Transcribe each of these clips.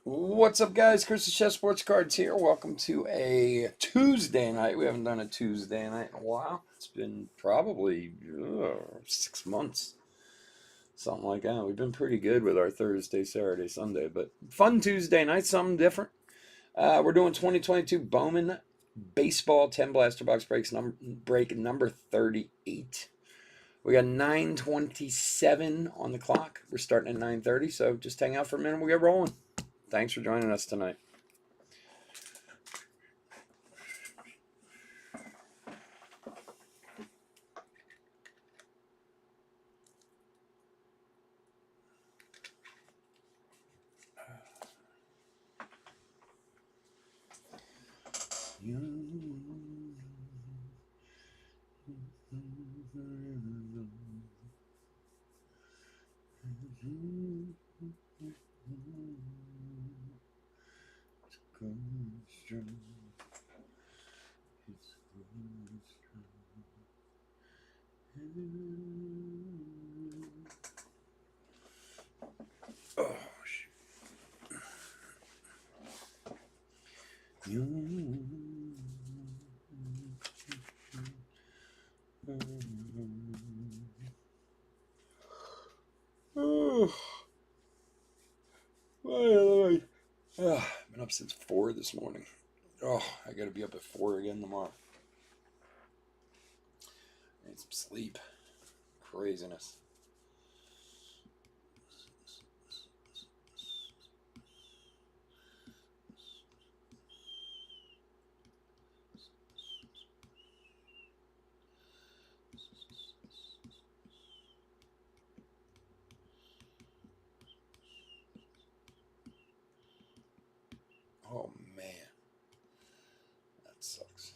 What's up, guys? Chris the Chef Sports Cards here. Welcome to a Tuesday night. We haven't done a Tuesday night in a while. It's been probably 6 months, something like that. We've been pretty good with our Thursday, Saturday, Sunday, but fun Tuesday night, something different. We're doing 2022 Bowman Baseball 10 Blaster Box break number 38. We got 9:27 on the clock. We're starting at 9:30, so just hang out for a minute. We'll get rolling. Thanks for joining us tonight. Oh, shoot. I've been up since 4 this morning. Oh, I gotta be up at 4 again tomorrow. Need some sleep. Craziness. Oh man, that sucks.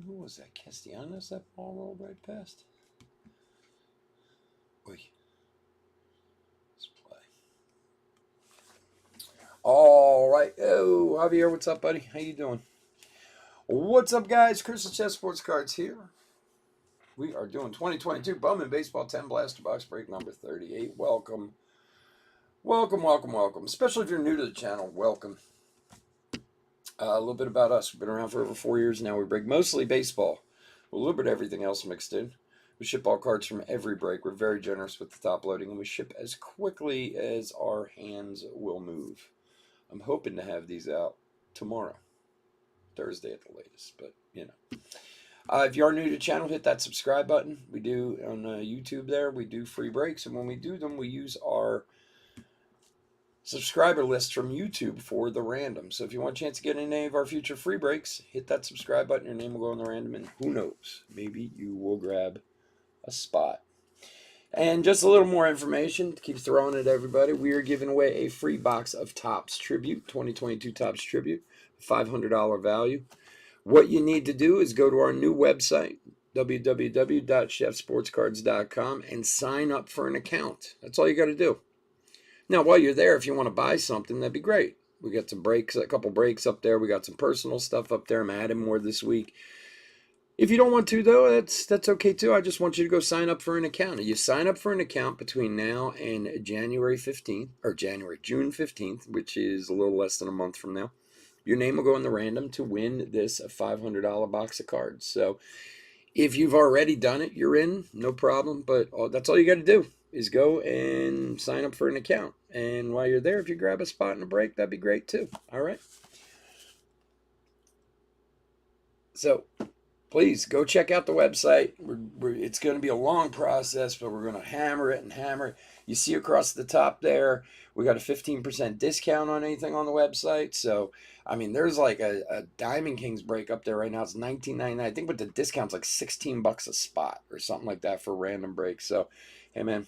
Who was that? Castellanos? That ball rolled right past. Oy. Let's play. All right. Oh, Javier, what's up, buddy? How you doing? What's up, guys? Chris the Chess Sports Cards here. We are doing 2022 Bowman Baseball 10 Blaster Box break number 38. Welcome. Welcome, welcome, welcome. Especially if you're new to the channel, welcome. A little bit about us. We've been around for over 4 years now. We break mostly baseball, a little bit of everything else mixed in. We ship all cards from every break. We're very generous with the top loading, and we ship as quickly as our hands will move. I'm hoping to have these out tomorrow, Thursday at the latest, but you know. If you are new to the channel, hit that subscribe button. We do on YouTube there. We do free breaks, and when we do them, we use our subscriber list from YouTube for the random. So if you want a chance to get any of our future free breaks, hit that subscribe button. Your name will go in the random, and who knows, maybe you will grab a spot. And just a little more information to keep throwing at everybody. We are giving away a free box of Topps Tribute, 2022 Topps Tribute, $500 value. What you need to do is go to our new website, www.chefsportscards.com, and sign up for an account. That's all you got to do. Now, while you're there, if you want to buy something, that'd be great. We got some breaks, a couple breaks up there. We got some personal stuff up there. I'm adding more this week. If you don't want to, though, that's okay, too. I just want you to go sign up for an account. You sign up for an account between now and January 15th, or June 15th, which is a little less than a month from now. Your name will go in the random to win this $500 box of cards. So if you've already done it, you're in, no problem. But that's all you got to do is go and sign up for an account. And while you're there, if you grab a spot in a break, that'd be great too. All right. So please go check out the website. It's going to be a long process, but we're going to hammer it and hammer it. You see across the top there, we got a 15% discount on anything on the website. So, I mean, there's like a Diamond Kings break up there right now. It's $19.99. I think with the discount's like $16 a spot or something like that for random breaks. So, hey, man,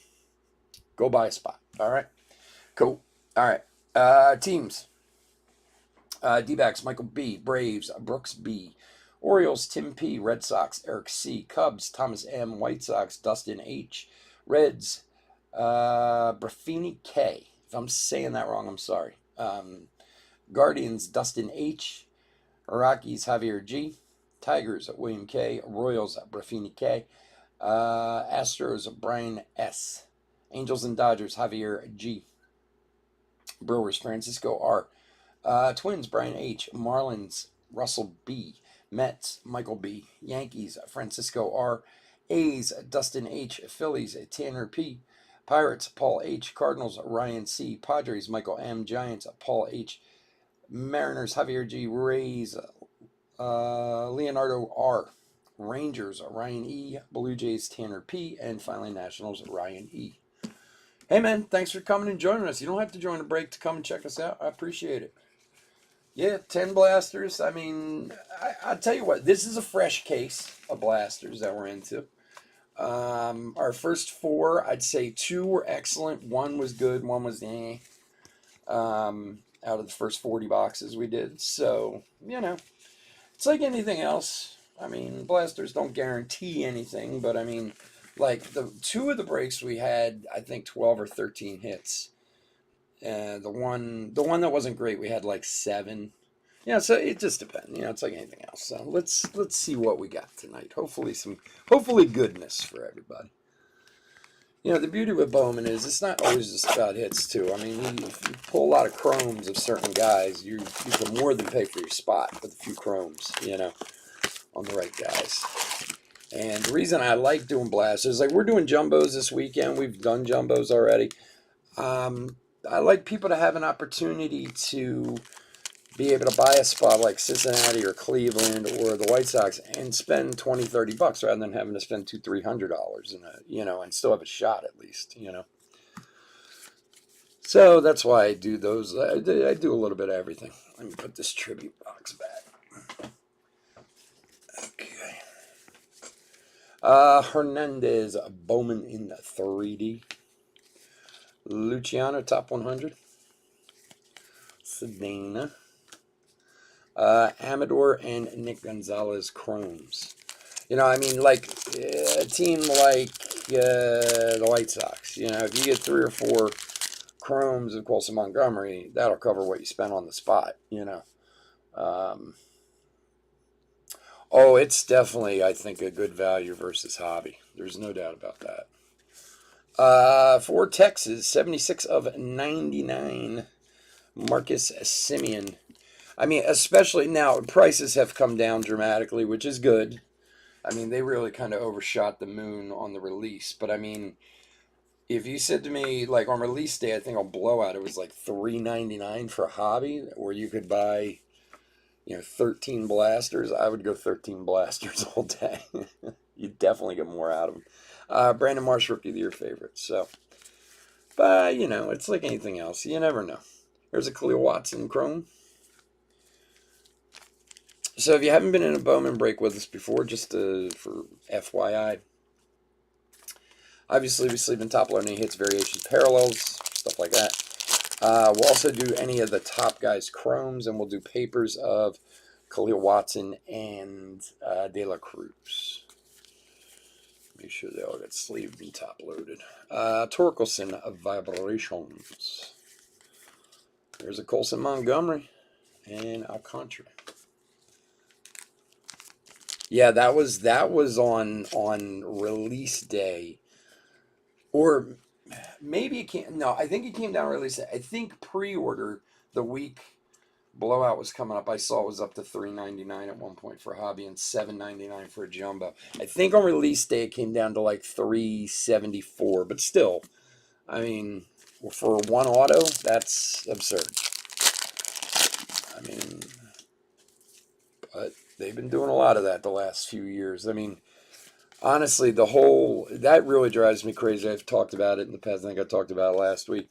go buy a spot. All right. Cool. All right. Teams. D-backs, Michael B. Braves, Brooks B. Orioles, Tim P. Red Sox, Eric C. Cubs, Thomas M. White Sox, Dustin H. Reds, Brafini K. If I'm saying that wrong, I'm sorry. Guardians, Dustin H. Rockies, Javier G. Tigers, William K. Royals, Brafini K. Astros, Brian S. Angels and Dodgers, Javier G. Brewers, Francisco R. Twins, Brian H. Marlins, Russell B. Mets, Michael B. Yankees, Francisco R. A's, Dustin H. Phillies, Tanner P. Pirates, Paul H. Cardinals, Ryan C. Padres, Michael M. Giants, Paul H. Mariners, Javier G. Rays, Leonardo R. Rangers, Ryan E. Blue Jays, Tanner P. And finally, Nationals, Ryan E. Hey, man, thanks for coming and joining us. You don't have to join a break to come and check us out. I appreciate it. Yeah, 10 blasters. I mean, I'll tell you what, this is a fresh case of blasters that we're into. Our first 4, I'd say 2 were excellent. 1 was good, 1 was eh. Out of the first 40 boxes we did. So, it's like anything else. I mean, blasters don't guarantee anything, but I mean, like the 2 of the breaks we had, I think 12 or 13 hits. The one that wasn't great, we had like 7. Yeah, so it just depends. It's like anything else. So let's see what we got tonight. Hopefully goodness for everybody. The beauty with Bowman is it's not always just about hits too. I mean, if you pull a lot of chromes of certain guys, you can more than pay for your spot with a few chromes, on the right guys. And the reason I like doing blasters, like we're doing jumbos this weekend. We've done jumbos already. I like people to have an opportunity to be able to buy a spot like Cincinnati or Cleveland or the White Sox and spend $20-$30 rather than having to spend $200-$300 and still have a shot at least, So that's why I do those. I do a little bit of everything. Let me put this tribute box back. Okay. Hernandez, Bowman in 3D. Luciano, top 100. Sedana. Amador and Nick Gonzalez, chromes. Like a team like the White Sox, if you get 3 or 4 chromes of Colson Montgomery, that'll cover what you spent on the spot, it's definitely, I think, a good value versus hobby. There's no doubt about that. For Texas, 76 of 99, Marcus Semien. I mean, especially now, prices have come down dramatically, which is good. I mean, they really kind of overshot the moon on the release. But, I mean, if you said to me, like, on release day, I think on Blowout, it was like $3.99 for a hobby, where you could buy, 13 blasters, I would go 13 blasters all day. You'd definitely get more out of them. Brandon Marsh, Rookie of the Year favorite. So, but, it's like anything else. You never know. There's a Khalil Watson chrome. So if you haven't been in a Bowman break with us before, just for FYI, obviously we sleeve in top loading hits, variations, parallels, stuff like that. We'll also do any of the top guys' chromes, and we'll do papers of Khalil Watson and De La Cruz. Make sure they all get sleeved and top loaded. Torkelson of Vibrations. There's a Colson Montgomery and Alcantara. Yeah, that was on release day, or maybe it came. No, I think it came down release day. I think pre-order the week Blowout was coming up. I saw it was up to $3.99 at one point for a hobby and $7.99 for a jumbo. I think on release day it came down to like $3.74, but still, I mean, for one auto, that's absurd. I mean, but they've been doing a lot of that the last few years. I mean, honestly, that really drives me crazy. I've talked about it in the past. I think I talked about it last week.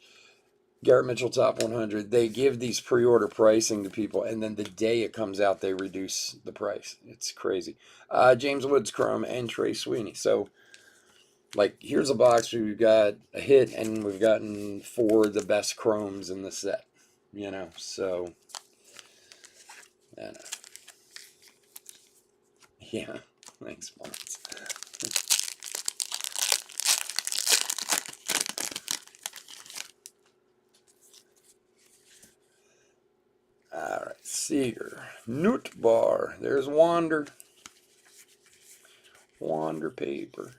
Garrett Mitchell top 100. They give these pre-order pricing to people, and then the day it comes out, they reduce the price. It's crazy. James Woods chrome and Trey Sweeney. So, like, here's a box where we've got a hit, and we've gotten 4 of the best chromes in the set. So, yeah. Thanks, Mons. Seager. Nootbaar. There's Wander. Wander paper.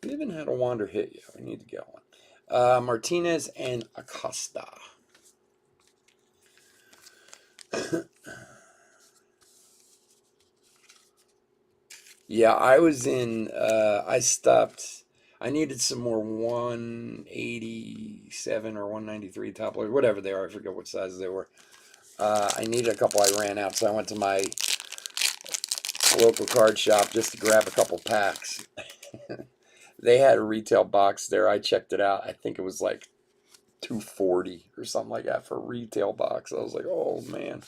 We haven't had a Wander hit yet. We need to get one. Martinez and Acosta. Yeah, I was in, I stopped. I needed some more 187 or 193 top loaders, whatever they are. I forget what sizes they were. I needed a couple. I ran out, so I went to my local card shop just to grab a couple packs. They had a retail box there. I checked it out. I think it was like $240 or something like that for a retail box. I was like, oh man.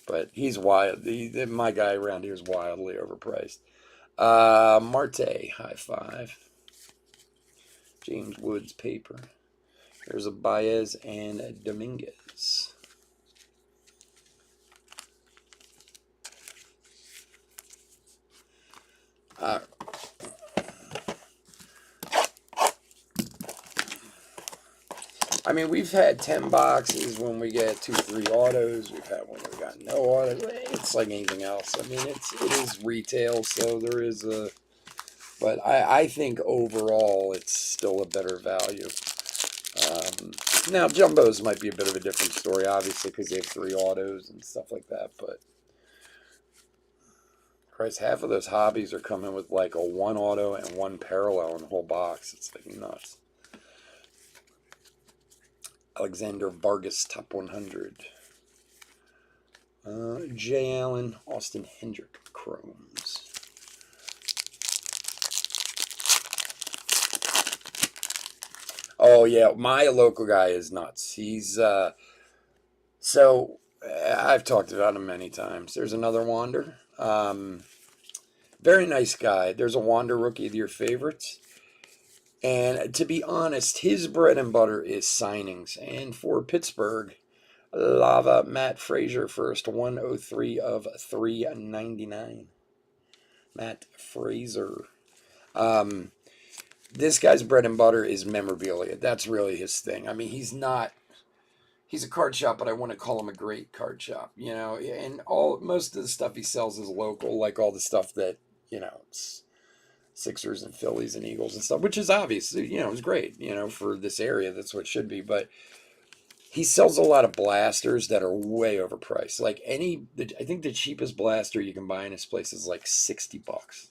But he's wild. My guy around here is wildly overpriced. Marte, high five. James Woods paper. There's a Baez and Dominguez. I mean, we've had 10 boxes when we get 2, 3 autos. We've had when we got no autos. It's like anything else. I mean, it is retail, so there is a. But I think overall it's still a better value. Now, jumbos might be a bit of a different story, obviously, because they have 3 autos and stuff like that. But Christ, half of those hobbies are coming with like a 1 auto and 1 parallel in the whole box. It's like nuts. Alexander Vargas, top 100. Jay Allen, Austin Hendrick, chromes. Oh, yeah, my local guy is nuts. He's, so, I've talked about him many times. There's another Wander. Very nice guy. There's a Wander rookie of your favorites. And to be honest, his bread and butter is signings. And for Pittsburgh, Lava Matt Frazier first, 103 of 399. Matt Frazier. This guy's bread and butter is memorabilia. That's really his thing. I mean, he's a card shop, but I want to call him a great card shop, you know. And most of the stuff he sells is local, like all the stuff that, you know, it's Sixers and Phillies and Eagles and stuff, which is obviously, you know, it's great, you know, for this area. That's what it should be. But he sells a lot of blasters that are way overpriced. Like I think the cheapest blaster you can buy in this place is like $60.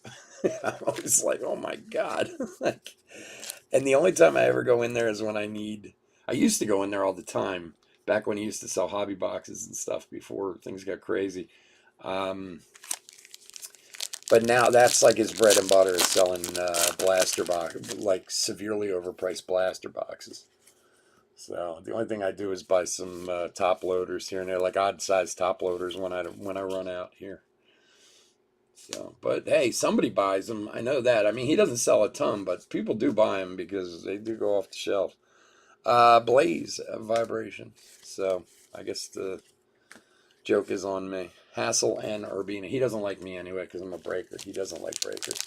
I'm always like, oh my God. Like, and the only time I ever go in there is when I used to go in there all the time, back when he used to sell hobby boxes and stuff before things got crazy. But now that's like his bread and butter is selling blaster box, like severely overpriced blaster boxes. So the only thing I do is buy some top loaders here and there, like odd size top loaders when I run out here. So, but hey, somebody buys them. I know that. I mean, he doesn't sell a ton, but people do buy them because they do go off the shelf. Blaze vibration. So I guess the joke is on me. Hassel and Urbina. He doesn't like me anyway because I'm a breaker. He doesn't like breakers.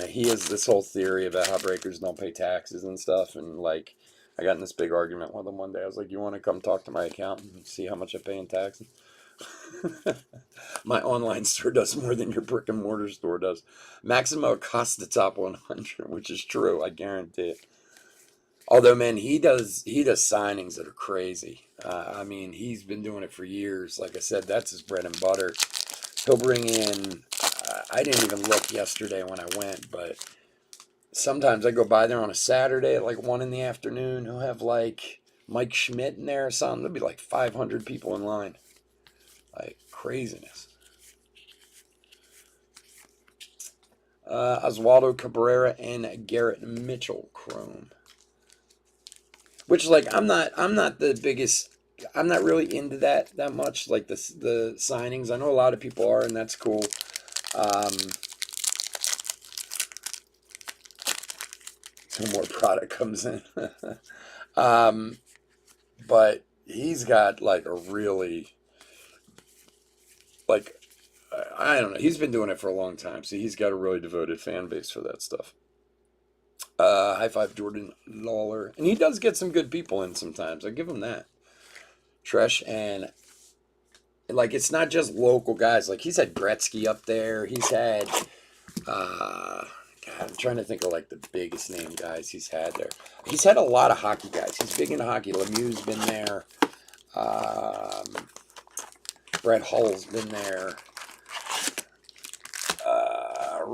He has this whole theory about how breakers don't pay taxes and stuff. And like, I got in this big argument with him one day. I was like, you want to come talk to my accountant and see how much I pay in taxes? My online store does more than your brick and mortar store does. Maximo Acosta top 100, which is true. I guarantee it. Although, man, he does signings that are crazy. I mean, he's been doing it for years. Like I said, that's his bread and butter. He'll bring in, I didn't even look yesterday when I went, but sometimes I go by there on a Saturday at like 1 in the afternoon. He'll have like Mike Schmidt in there or something. There'll be like 500 people in line. Like craziness. Oswaldo Cabrera and Garrett Mitchell chrome. Which, like, I'm not the biggest. I'm not really into that much. Like the signings. I know a lot of people are, and that's cool. Some more product comes in. But he's got like a really, like, I don't know. He's been doing it for a long time, so he's got a really devoted fan base for that stuff. High five, Jordan Lawler. And he does get some good people in sometimes. I give him that. Tresh, and like it's not just local guys. Like he's had Gretzky up there. He's had God, I'm trying to think of like the biggest name guys he's had there. He's had a lot of hockey guys. He's big into hockey. Lemieux's been there. Brett Hull's been there.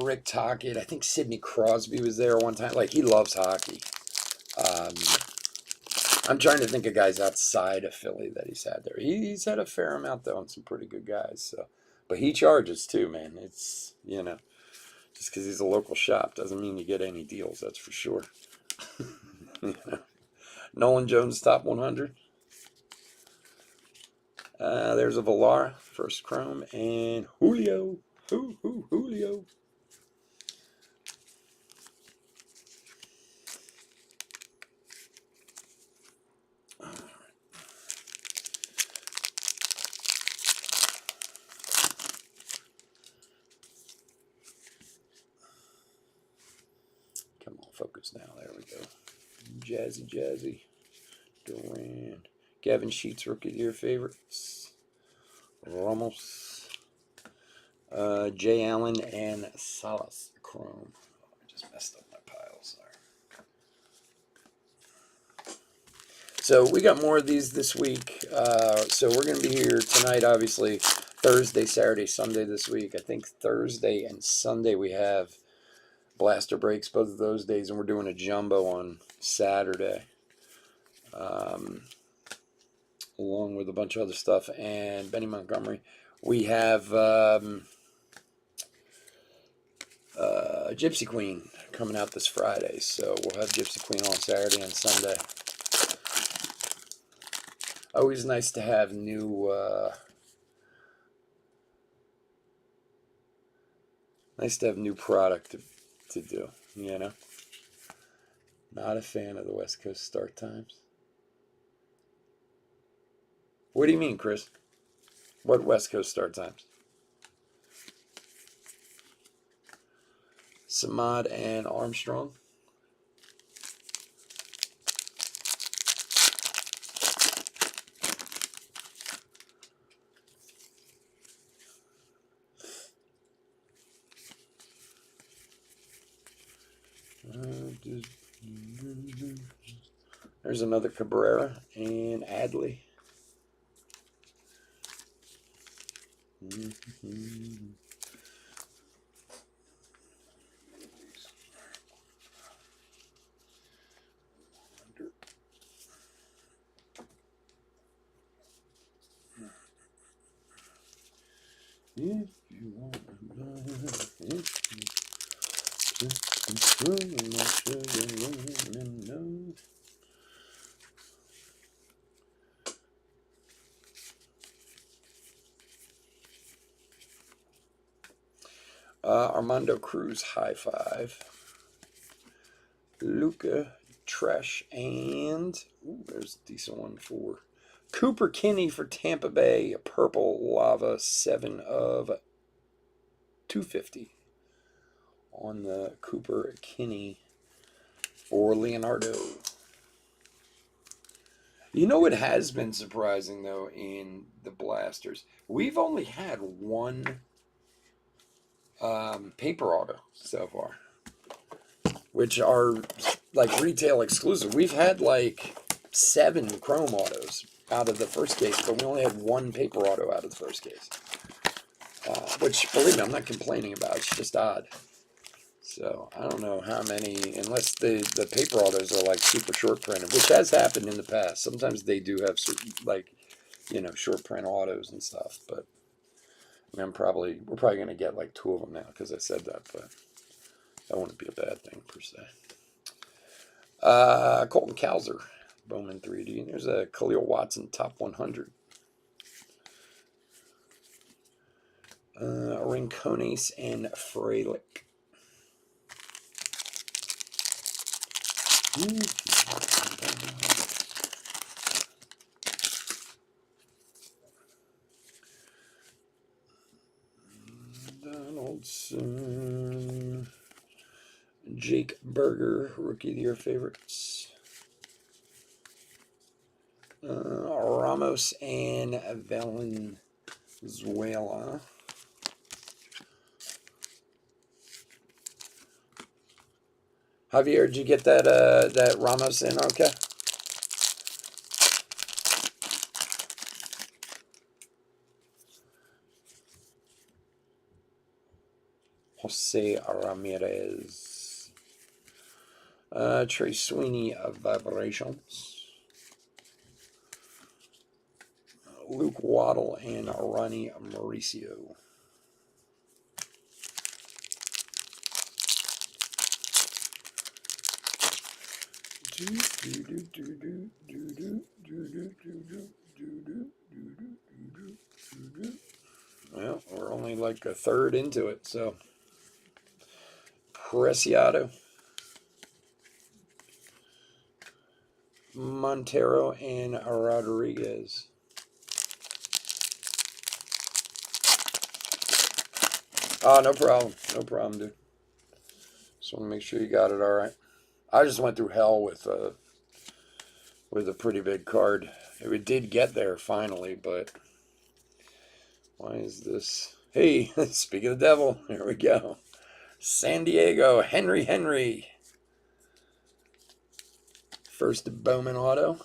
Rick Tocchet. I think Sidney Crosby was there one time. Like he loves hockey. I'm trying to think of guys outside of Philly that he's had there. He's had a fair amount though, and some pretty good guys. So, but he charges too, man. It's just because he's a local shop doesn't mean you get any deals. That's for sure. Nolan Jones top 100. There's a Villar first chrome and Julio. Julio. Come on, focus now. There we go. Jazzy. Durant. Gavin Sheets, Rookie of the Year favorites. Ramos. Jay Allen and Salas chrome. Oh, I just messed up my pile. Sorry. So we got more of these this week. So we're going to be here tonight, obviously. Thursday, Saturday, Sunday this week. I think Thursday and Sunday we have blaster breaks both of those days, and we're doing a jumbo on Saturday, along with a bunch of other stuff. And Benny Montgomery, we have Gypsy Queen coming out this Friday, so we'll have Gypsy Queen on Saturday and Sunday. Always nice to have new product to do, Not a fan of the West Coast start times. What do you mean, Chris? What West Coast start times? Samad and Armstrong. There's another Cabrera and Adley. If you want Armando Cruz, high five. Luca, Tresh, and there's a decent one for Cooper Kinney for Tampa Bay, purple lava, 7 of 250 on the Cooper Kinney for Leonardo. It has been surprising, though, in the blasters. We've only had one paper auto so far, which are like retail exclusive. We've had like 7 chrome autos out of the first case, but we only had 1 paper auto out of the first case. Which, believe me, I'm not complaining about. It's just odd. So I don't know how many, unless the paper autos are like super short printed, which has happened in the past. Sometimes they do have certain, like, short print autos and stuff. But I mean, we're probably going to get like 2 of them now because I said that, but that wouldn't be a bad thing per se. Colton Cowser, Bowman 3D. And there's a Khalil Watson top 100. Rincones and Freilich. Donaldson. Jake Berger, Rookie of the Year favorites. Ramos and Valenzuela. Javier, did you get that Ramos in? Okay. Jose Ramirez. Trey Sweeney of Vibrations. Luke Waddle and Ronnie Mauricio. Well, we're only like a third into it, so Preciado, Montero, and Rodriguez. Oh, no problem. No problem, dude. Just want to make sure you got it all right. I just went through hell with a pretty big card. It did get there finally, but why is this? Hey, speaking of the devil, here we go. San Diego, Henry. First Bowman auto.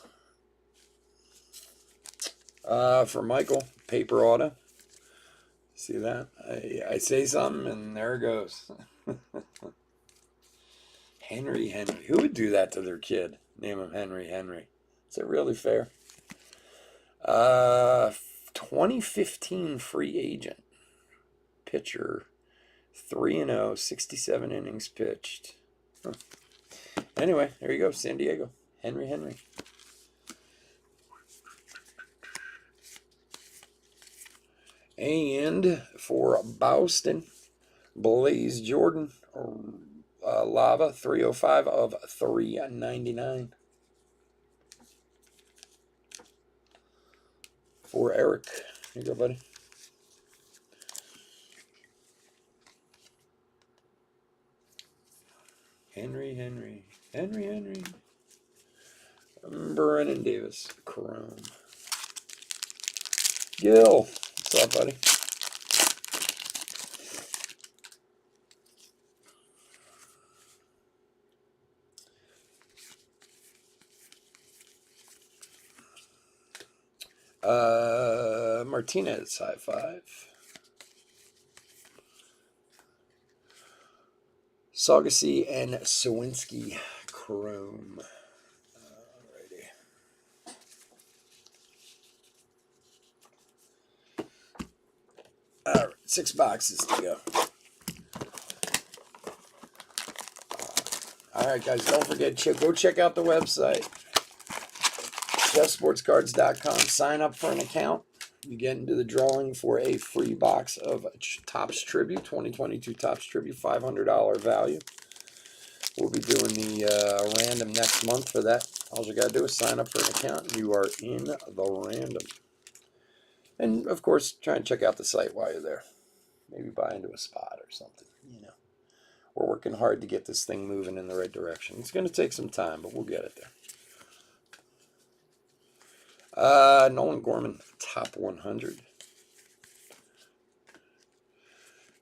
For Michael, paper auto. See that? I say something and there it goes. Henry. Who would do that to their kid? Name him Henry. Is it really fair? 2015 free agent. Pitcher. 3-0, 67 innings pitched. Huh. Anyway, there you go. San Diego. Henry. And for Boston, Blaze Jordan, Lava, 305 of 399. For Eric. Here you go, buddy. Henry. Brennan Davis, Chrome. Gil, what's up, buddy? Martinez, high five. Saugassi and Sawinski, Chrome. Alrighty. All right, 6 boxes to go. All right, guys, don't forget, go check out the website, chefsportscards.com. Sign up for an account. You get into the drawing for a free box of Topps Tribute, 2022 Topps Tribute, $500 value. We'll be doing the random next month for that. All you got to do is sign up for an account. You are in the random. And, of course, try and check out the site while you're there. Maybe buy into a spot or something, you know. We're working hard to get this thing moving in the right direction. It's going to take some time, but we'll get it there. Nolan Gorman, top 100.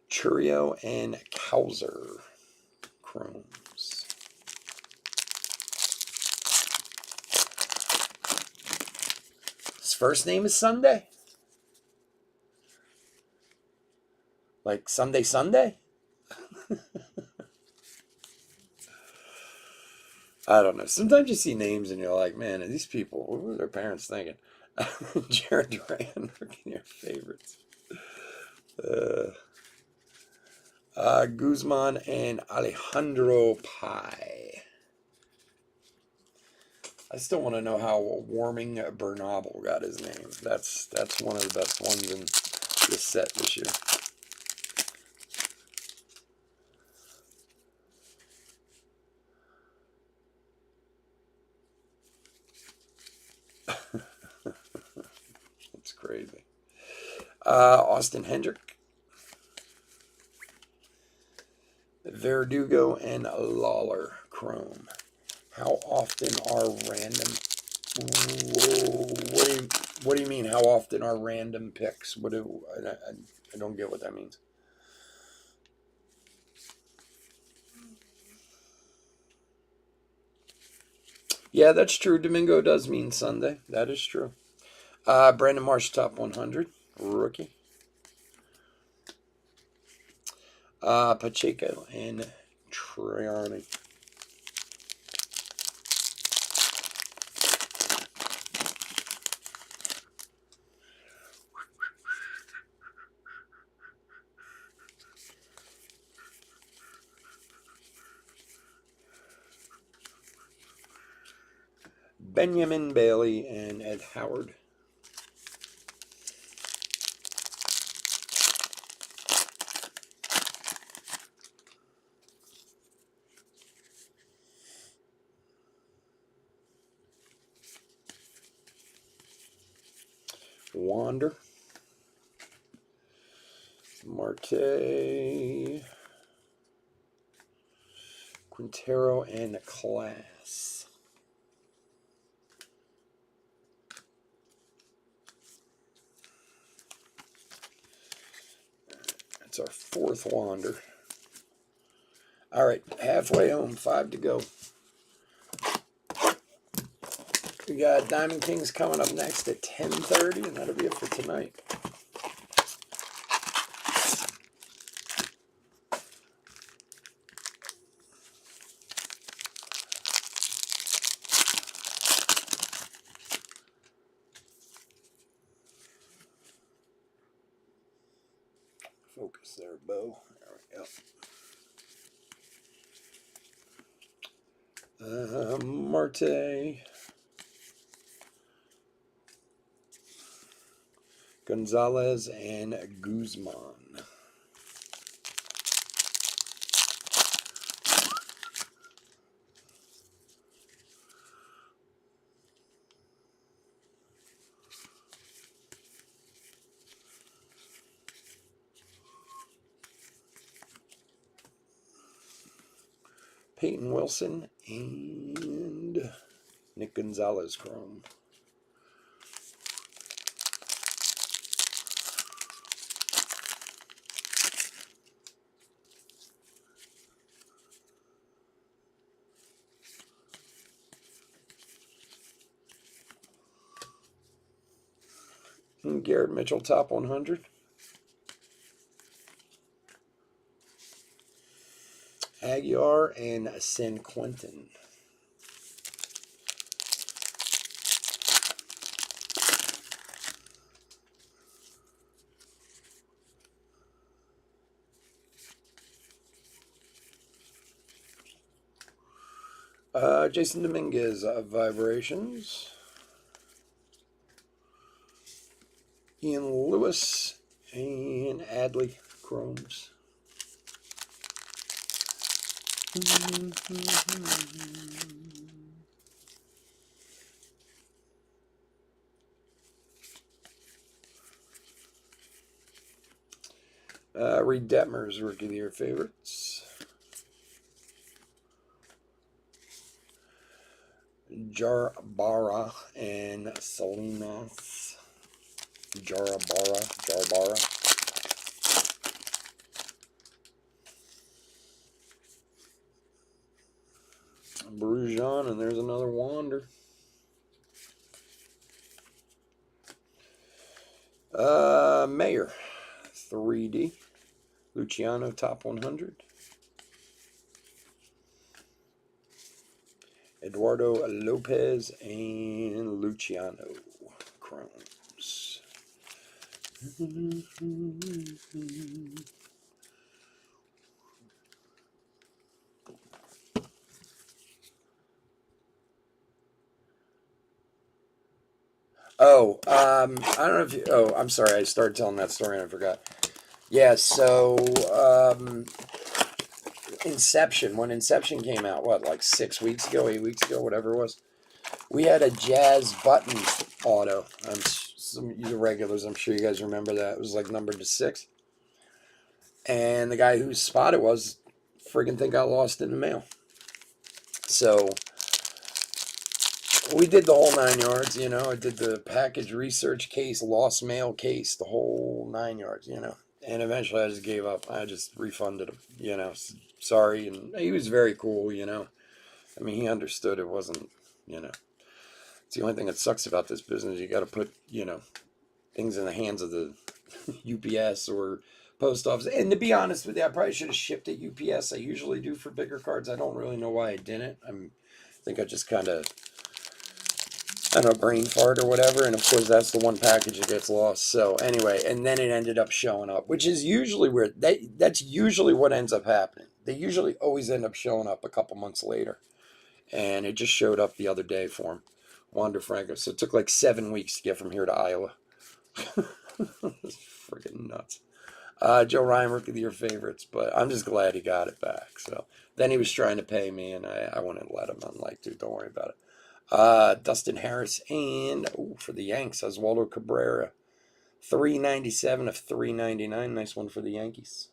Churio and Cowser, Chromes. His first name is Sunday? Like Sunday? I don't know. Sometimes you see names and you're like, man, are these people, what were their parents thinking? Jared Duran, freaking your favorites. Guzman and Alejandro Pai. I still want to know how Warming Bernabel got his name. That's one of the best ones in this set this year. That's crazy. Austin Hendrick. Verdugo and Lawler, Chrome. How often are random What do you mean? How often are random picks? I don't get what that means. Yeah, that's true. Domingo does mean Sunday. That is true. Brandon Marsh, top 100 rookie. Pacheco and Triani. Benjamin Bailey and Ed Howard. Wander. Marte. Quintero and Class. That's our fourth Wander. All right, halfway home, 5 to go. We got Diamond Kings coming up next at 10:30, and that'll be it for tonight. Focus there, Bo. There we go. Marte. Gonzalez and Guzman. Peyton Wilson and Nick Gonzalez Chrome. And Garrett Mitchell, top 100. Aguiar and San Quentin. Jason Dominguez, Vibrations. Ian Lewis and Adley, Chromes. Reed Detmer's Rookie of the Year favorites. Jarbara and Salinas. Jarbara. Brujon, and there's another Wander. Mayer, 3D. Luciano, top 100. Eduardo Lopez and Luciano, Chromes. I don't know if you, I'm sorry, I started telling that story and I forgot. Yeah, so, Inception, when Inception came out, like 6 weeks ago, 8 weeks ago, whatever it was, we had a Jazz Button auto. Some of you regulars, I'm sure you guys remember that. It was like numbered to 6. And the guy whose spot it was, friggin' thing got lost in the mail. So, we did the whole 9 yards, you know. I did the package research case, lost mail case, the whole 9 yards, you know. And eventually I just gave up. I just refunded him, you know. Sorry. And he was very cool, you know. I mean, he understood it wasn't, you know. It's the only thing that sucks about this business. You got to put, you know, things in the hands of the UPS or post office. And to be honest with you, I probably should have shipped at UPS. I usually do for bigger cards. I don't really know why I didn't. I think I just kind of, I don't know, brain fart or whatever. And of course, that's the one package that gets lost. So anyway, and then it ended up showing up, which is usually where that's usually what ends up happening. They usually always end up showing up a couple months later. And it just showed up the other day for him. Wander Franco. So it took like 7 weeks to get from here to Iowa. It's freaking nuts. Joe Ryan, rookie of the year favorites, but I'm just glad he got it back. So then he was trying to pay me, and I wouldn't let him. I'm like, dude, don't worry about it. Dustin Harris, and for the Yanks, Oswaldo Cabrera, 397 of 399. Nice one for the Yankees.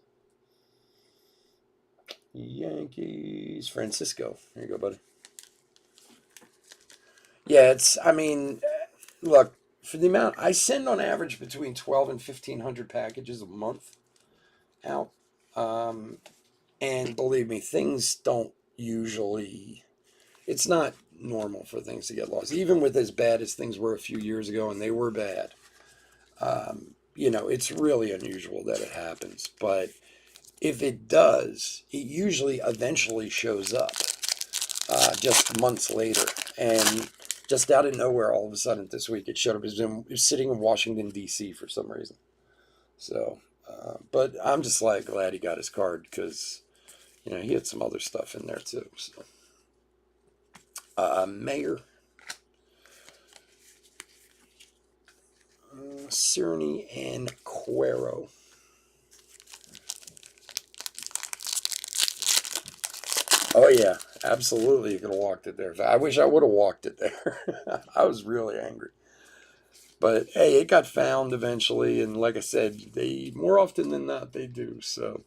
Yankees, Francisco. There you go, buddy. Yeah, I mean, look, for the amount, I send on average between 12 and 1,500 packages a month out. And believe me, things don't usually, it's not normal for things to get lost. Even with as bad as things were a few years ago, and they were bad, you know, it's really unusual that it happens. But if it does, it usually eventually shows up just months later. And just out of nowhere, all of a sudden this week, it showed up. It was sitting in Washington, D.C. for some reason. So, but I'm just like glad he got his card because, you know, he had some other stuff in there too. So, Mayor, Cerny, and Cuero. Oh yeah, absolutely. You could have walked it there. I wish I would have walked it there. I was really angry. But hey, it got found eventually, and like I said, they more often than not they do. So,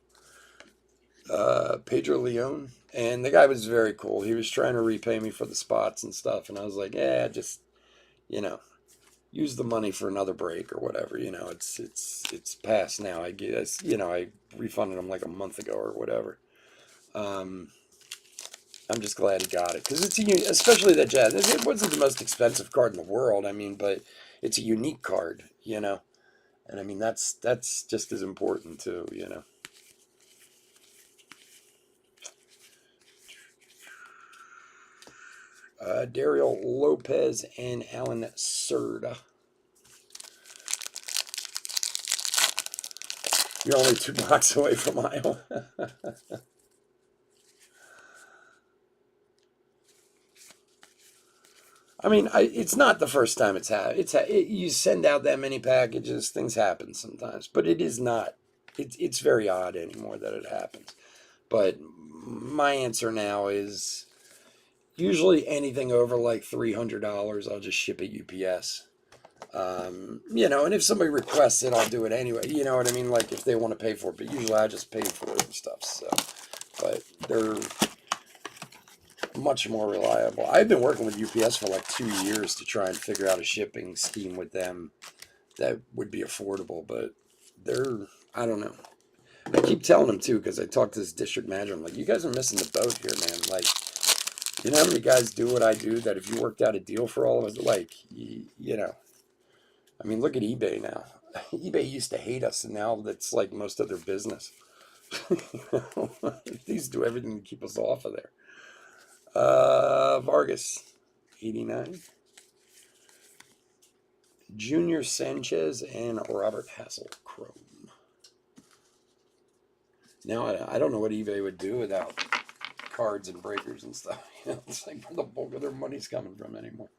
Pedro Leone, and the guy was very cool. He was trying to repay me for the spots and stuff, and I was like, yeah, just, you know, use the money for another break or whatever. You know, it's past now. I guess, you know, I refunded him like a month ago or whatever. I'm just glad he got it because especially that Jazz. It wasn't the most expensive card in the world. I mean, but it's a unique card, you know, and I mean that's just as important too, you know. Daryl Lopez and Alan Serda. You're only 2 blocks away from Iowa. I mean, it's not the first time it's happened. You send out that many packages, things happen sometimes, but it is not. It's very odd anymore that it happens. But my answer now is usually anything over like $300, I'll just ship it UPS. You know, and if somebody requests it, I'll do it anyway. You know what I mean? Like if they want to pay for it, but usually I just pay for it and stuff. So, but they're much more reliable. I've been working with UPS for like 2 years to try and figure out a shipping scheme with them that would be affordable, but I don't know. I keep telling them too, because I talked to this district manager. I'm like, you guys are missing the boat here, man. Like, you know how many guys do what I do, that if you worked out a deal for all of us, like, you know, I mean, look at eBay now. eBay used to hate us, and now that's like most of their business. These do everything to keep us off of there. Vargas, 89. Junior Sanchez and Robert Hassel Chrome. Now, I don't know what eBay would do without cards and breakers and stuff. You know, it's like where the bulk of their money's coming from anymore.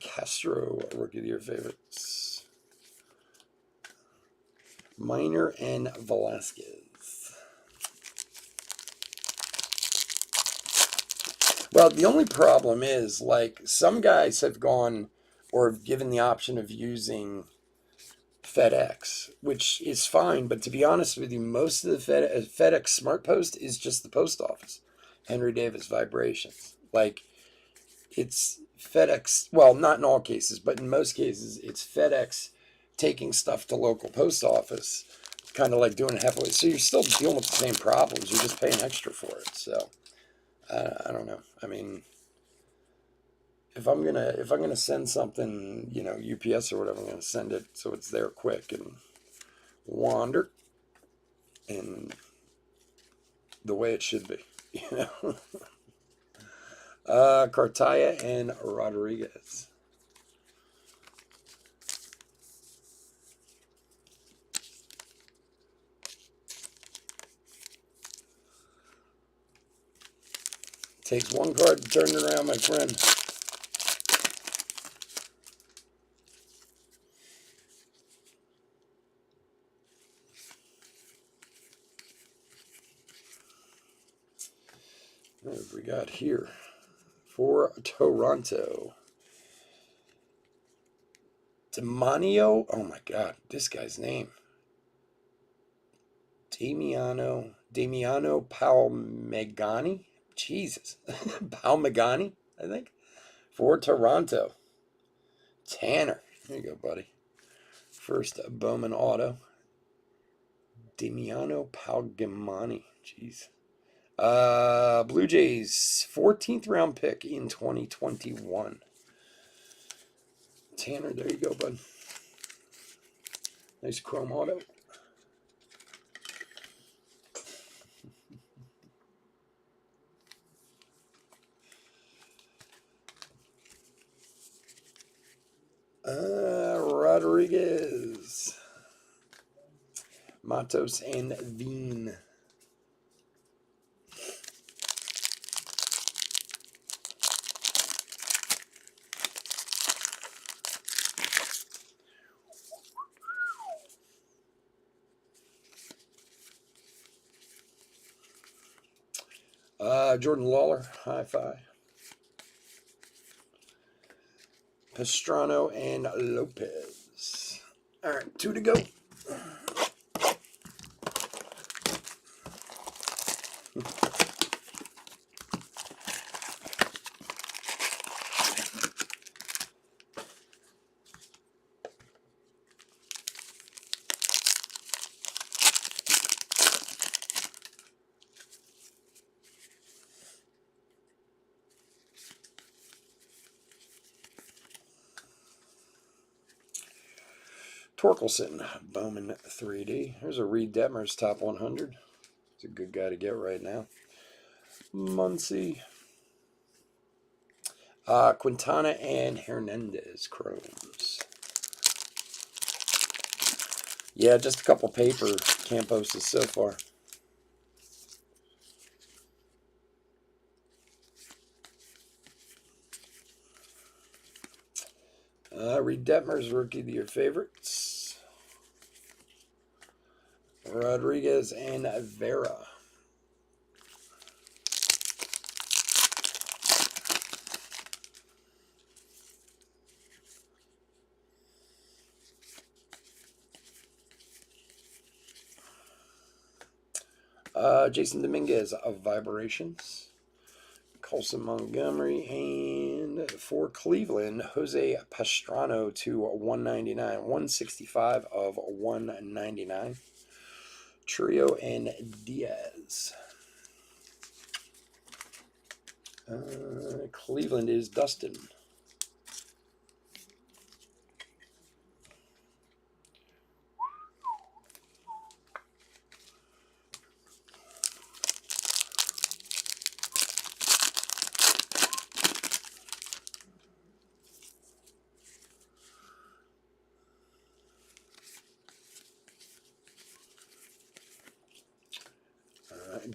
Castro, rookie of the year favorites. Minor and Velasquez. Well, the only problem is, like, some guys have gone or have given the option of using FedEx, which is fine. But to be honest with you, most of the FedEx Smart Post is just the post office. Henry Davis Vibrations. Like, it's FedEx. Well, not in all cases, but in most cases, it's FedEx taking stuff to local post office, kind of like doing it halfway. So you're still dealing with the same problems. You're just paying extra for it. So I don't know. I mean, if I'm gonna send something, UPS or whatever, I'm gonna send it so it's there quick and wander and the way it should be, Cartaya and Rodriguez. Takes one card to turn it around, my friend. What have we got here for Toronto? Demanio. Oh my God, this guy's name. Damiano Palmegani. Jesus, Palmegani, I think, for Toronto. Tanner, there you go, buddy. First Bowman auto. Damiano Palmegani. Jeez. Blue Jays 14th round pick in 2021. Tanner, there you go, bud. Nice chrome auto. Rodriguez. Matos and Veen. Jordan Lawler, high five. Pastrano and Lopez. All right, 2 to go. Torkelson, Bowman 3D. Here's a Reed Detmers top 100. It's a good guy to get right now. Muncy. Quintana and Hernandez chromes. Yeah, just a couple paper Camposes so far. Reed Detmers, Rookie of the Year favorites. Rodriguez and Vera. Jason Dominguez of Vibrations. Colson Montgomery, and for Cleveland, Jose Pastrano to 199, 165 of 199. Trio and Diaz. Cleveland is Dustin.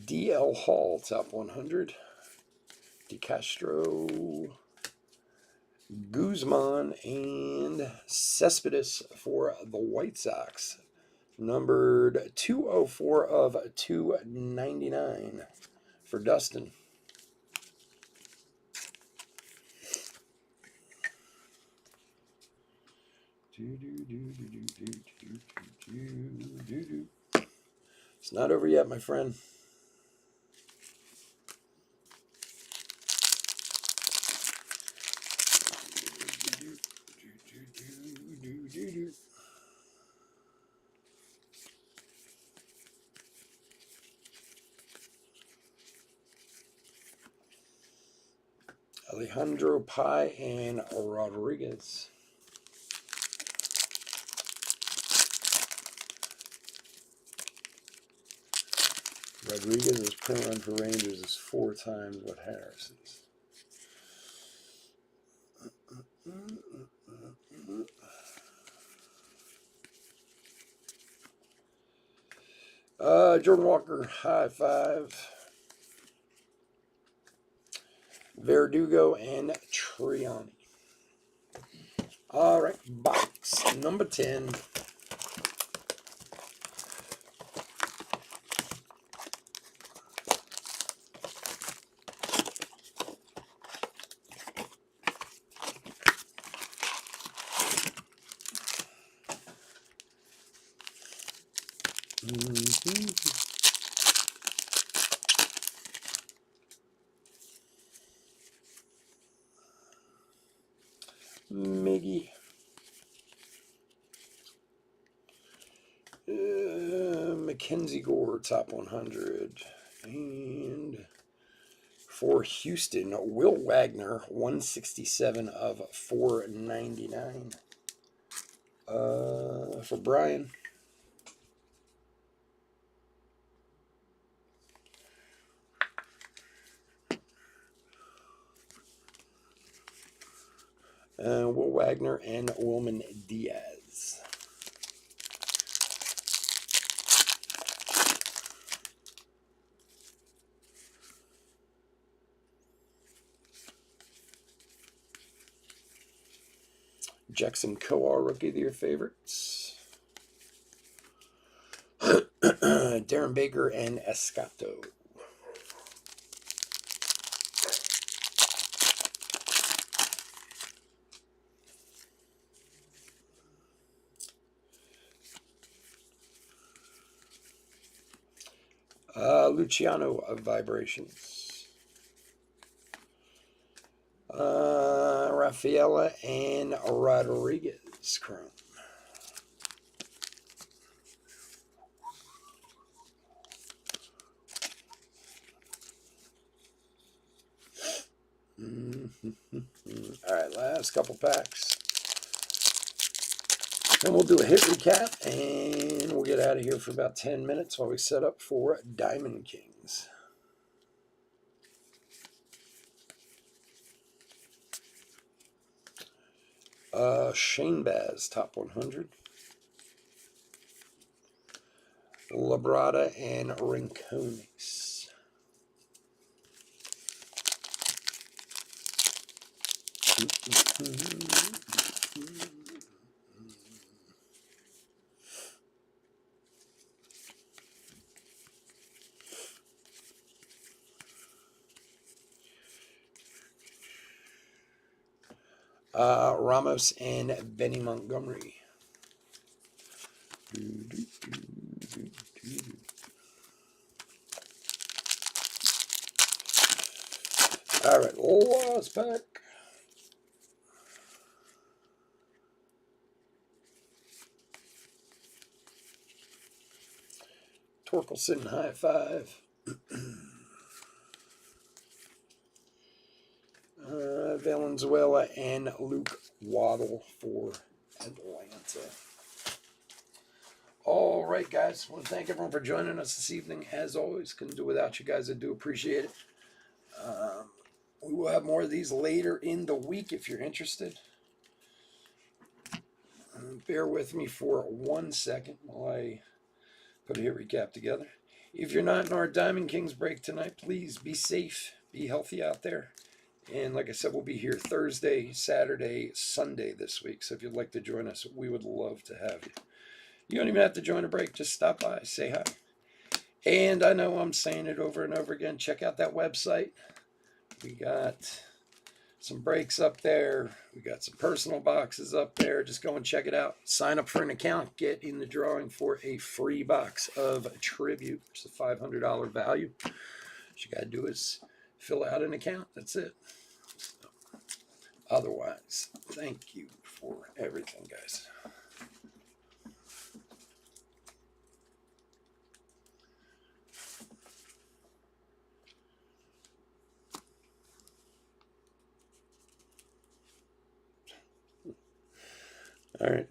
DL Hall, top 100. DeCastro, Guzman, and Cespedes for the White Sox. Numbered 204 of 299 for Dustin. It's not over yet, my friend. Alejandro Pai and Rodriguez. Rodriguez's print run for Rangers is 4 times what Harris's. Jordan Walker, high 5. Verdugo and Triani. All right, box number 10. Miggy. Mackenzie Gore, top 100. And for Houston, Will Wagner, 167 of 499. For Brian. Will Wagner and Wilman Diaz. Jackson Kowar, Rookie of the Year favorites. Darren Baker and Escato. Luciano of Vibrations. Rafaela and Rodriguez Chrome. All right, last couple packs. Then we'll do a hit recap, and we'll get out of here for about 10 minutes while we set up for Diamond Kings. Shane Baz, top 100. Labrada and Rincones. Ramos and Benny Montgomery. All right, last pack. Torkelson, high 5. Valenzuela and Luke Waddle for Atlanta. All right, guys. I want to thank everyone for joining us this evening. As always, couldn't do without you guys. I do appreciate it. We will have more of these later in the week if you're interested. Bear with me for 1 second while I put a hit recap together. If you're not in our Diamond Kings break tonight, please be safe, be healthy out there. And like I said, we'll be here Thursday, Saturday, Sunday this week. So if you'd like to join us, we would love to have you. You don't even have to join a break. Just stop by, say hi. And I know I'm saying it over and over again. Check out that website. We got some breaks up there. We got some personal boxes up there. Just go and check it out. Sign up for an account. Get in the drawing for a free box of Tribute. It's a $500 value. What you got to do is fill out an account. That's it. Otherwise, thank you for everything, guys. All right.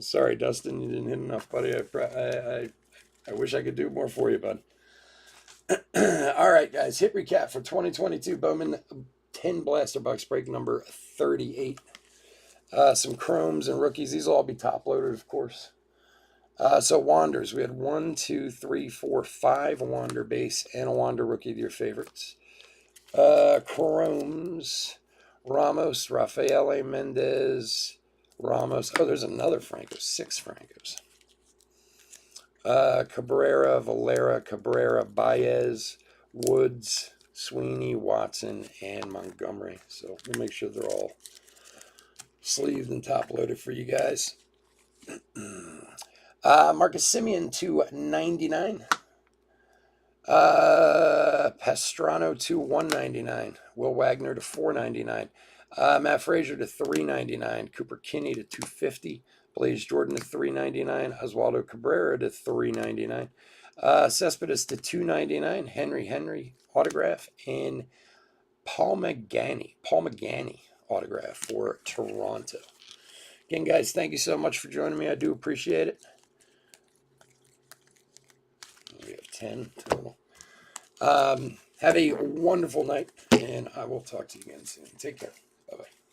Sorry, Dustin, you didn't hit enough, buddy. I wish I could do more for you, bud. All right, guys. Hit recap for 2022 Bowman 10 Blaster Box break number 38. Some chromes and rookies. These will all be top loaded, of course. So Wanders. We had 1, 2, 3, 4, 5 Wander base and a Wander rookie of your favorites. Chromes. Ramos, Rafael Mendez, Ramos. Oh, there's another Franco. 6 Francos. Cabrera, Valera, Cabrera, Baez, Woods, Sweeney, Watson, and Montgomery. So we'll make sure they're all sleeved and top loaded for you guys. Marcus Semien to 99. Pastrano to 199. Will Wagner to 499. Matt Frazier to 399. Cooper Kinney to 250. Blaze Jordan to 399. Oswaldo Cabrera to 399. Cespedes to 299. Henry autograph, and Paul Magani autograph for Toronto. Again, guys, thank you so much for joining me. I do appreciate it. We have 10 total. Have a wonderful night, and I will talk to you again soon. Take care. Bye-bye.